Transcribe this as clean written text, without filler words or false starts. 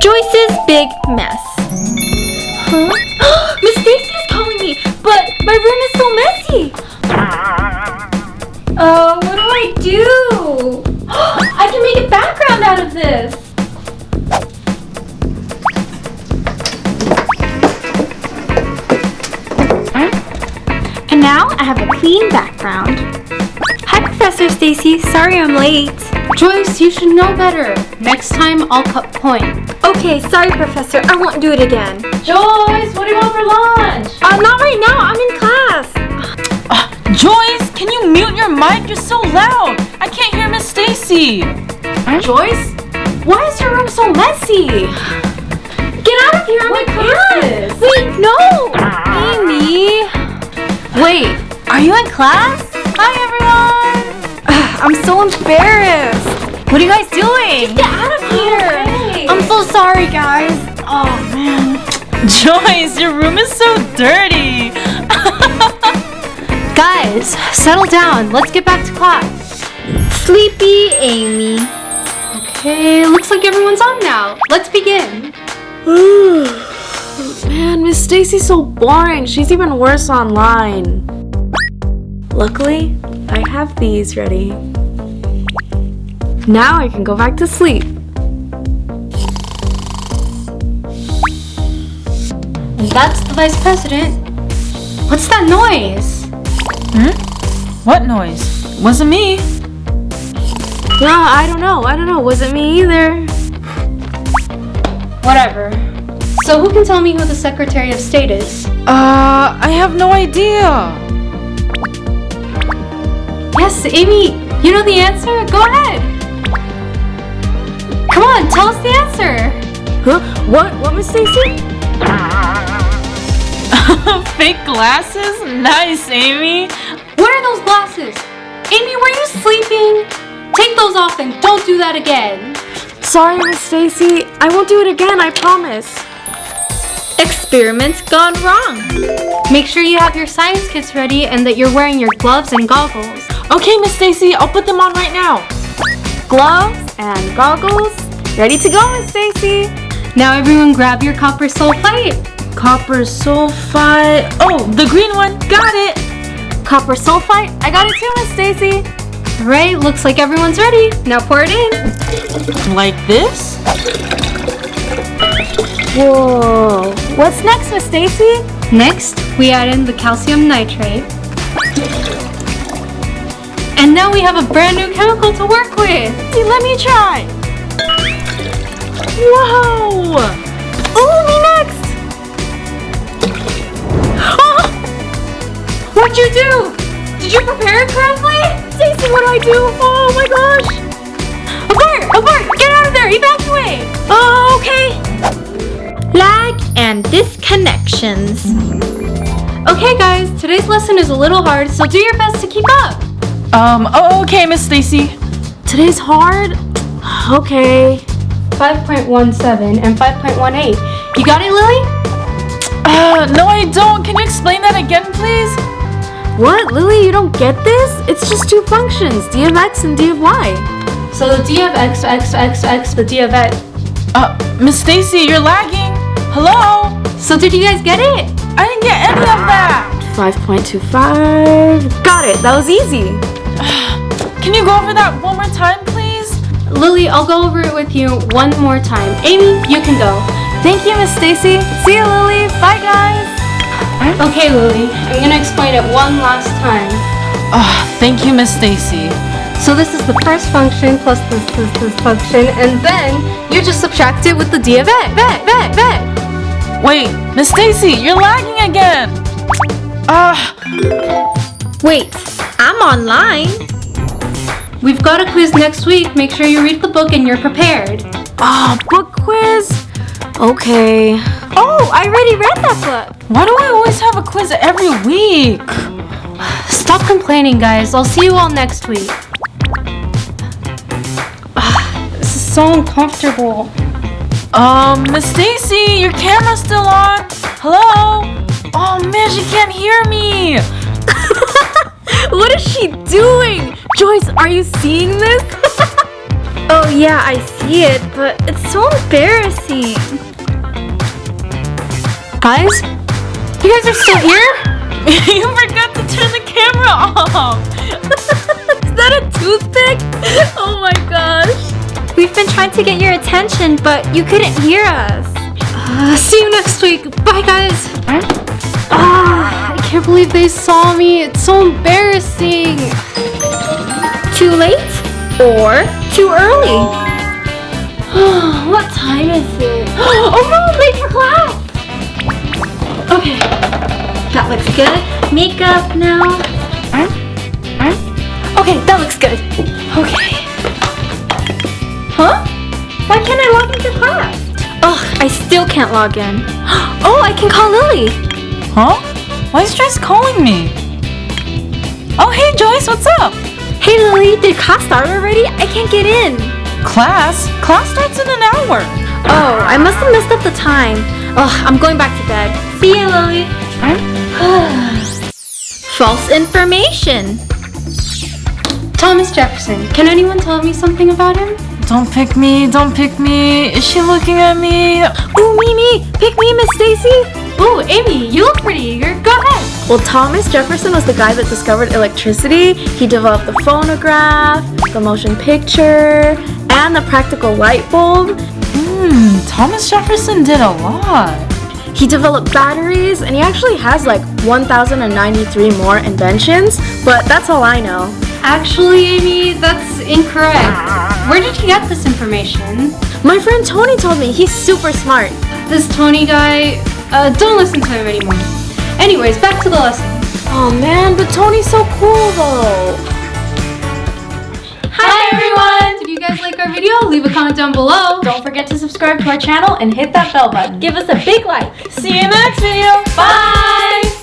Joyce's big mess. Huh? Miss Stacy is calling me, but my room is so messy. What do I do? I can make a background out of this. And now I have a clean background. Hi, Professor Stacy. Sorry I'm late. Joyce, you should know better. Next time, I'll cut point. Okay, sorry, Professor. I won't do it again. Joyce, what do you want for lunch? Not right now. I'm in class. Joyce, can you mute your mic? You're so loud. I can't hear Miss Stacy. Joyce, why is your room so messy? Get out of here. I'm in class. Wait, no. Amy. Wait, are you in class? Hi, everyone. I'm so embarrassed. What are you guys doing? Get out of here. Okay. I'm so sorry, guys. Oh, man. Joyce, your room is so dirty. Guys, settle down. Let's get back to class. Sleepy Amy. Okay, looks like everyone's on now. Let's begin. Man, Miss Stacy's so boring. She's even worse online. Luckily, I have these ready. Now I can go back to sleep. And that's the vice president. What's that noise? What noise? Wasn't me. No, I don't know. Was it me either? Whatever. So who can tell me who the Secretary of State is? I have no idea. Yes, Amy, you know the answer? Go ahead. Come on, tell us the answer. Huh? What, Miss Stacy? Fake glasses? Nice, Amy. What are those glasses? Amy, were you sleeping? Take those off and don't do that again. Sorry, Miss Stacy. I won't do it again, I promise. Experiments gone wrong. Make sure you have your science kits ready and that you're wearing your gloves and goggles. Okay, Miss Stacy, I'll put them on right now. Gloves and goggles. Ready to go, Miss Stacy. Now everyone grab your copper sulfite. Copper sulfite. Oh, the green one. Got it. Copper sulfite. I got it too, Miss Stacy. Right, looks like everyone's ready. Now pour it in. Like this? Whoa. What's next, Miss Stacy? Next, we add in the calcium nitrate. And now we have a brand new chemical to work with. Let me try. Whoa. Ooh, me next. What'd you do? Did you prepare it correctly? Stacy, what do I do? Oh my gosh. Abort! Get out of there! Evacuate! Oh, okay. Lag and disconnections. Okay, guys, today's lesson is a little hard, so do your best to keep up. Okay, Miss Stacy. Today's hard? Okay. 5.17 and 5.18. You got it, Lily? No, I don't. Can you explain that again, please? What, Lily? You don't get this? It's just two functions, d of x and d of y. So the d of x, the d of x. Miss Stacy, you're lagging. Hello? So did you guys get it? I didn't get any of that. 5.25. Got it. That was easy. Can you go over that one more time, please? Lily, I'll go over it with you one more time. Amy, you can go. Thank you, Miss Stacy. See you, Lily. Bye, guys. Okay, Lily, I'm gonna explain it one last time. Thank you, Miss Stacy. So this is the first function plus this function, and then you just subtract it with the d of x. Wait, Miss Stacy, you're lagging again. Wait, I'm online. We've got a quiz next week. Make sure you read the book and you're prepared. Book quiz? Okay. Oh, I already read that book. Why do I always have a quiz every week? Stop complaining, guys. I'll see you all next week. This is so uncomfortable. Miss Stacy, your camera's still on. Hello? Oh man, she can't hear me. What is she doing? Joyce, are you seeing this? Oh yeah, I see it, but it's so embarrassing. Guys? You guys are still here? You forgot to turn the camera off. Is that a toothpick? Oh my gosh. We've been trying to get your attention, but you couldn't hear us. See you next week. Bye, guys. I can't believe they saw me. It's so embarrassing. Too late or too early? What time is it? Oh no, I'm late for class. Okay, that looks good. Makeup now. Okay, that looks good. Okay. Huh? Why can't I log into class? Ugh, I still can't log in. Oh, I can call Lily. Huh? Why is Joyce calling me? Oh, hey Joyce, what's up? Hey Lily, did class start already? I can't get in. Class? Class starts in an hour. Oh, I must have messed up the time. Ugh, I'm going back to bed. See you, Lily. False information. Thomas Jefferson. Can anyone tell me something about him? Don't pick me, don't pick me. Is she looking at me? Ooh, me. Pick me, Miss Stacy. Ooh, Amy, you look pretty eager. Go ahead. Well, Thomas Jefferson was the guy that discovered electricity. He developed the phonograph, the motion picture, and the practical light bulb. Thomas Jefferson did a lot. He developed batteries, and he actually has like 1,093 more inventions, but that's all I know. Actually, Amy, that's incorrect. Where did you get this information? My friend Tony told me. He's super smart. This Tony guy, don't listen to him anymore. Anyways, back to the lesson. Oh man, but Tony's so cool though. Hi everyone! If you guys like our video, leave a comment down below. Don't forget to subscribe to our channel and hit that bell button. Give us a big like. See you next video. Bye! Bye.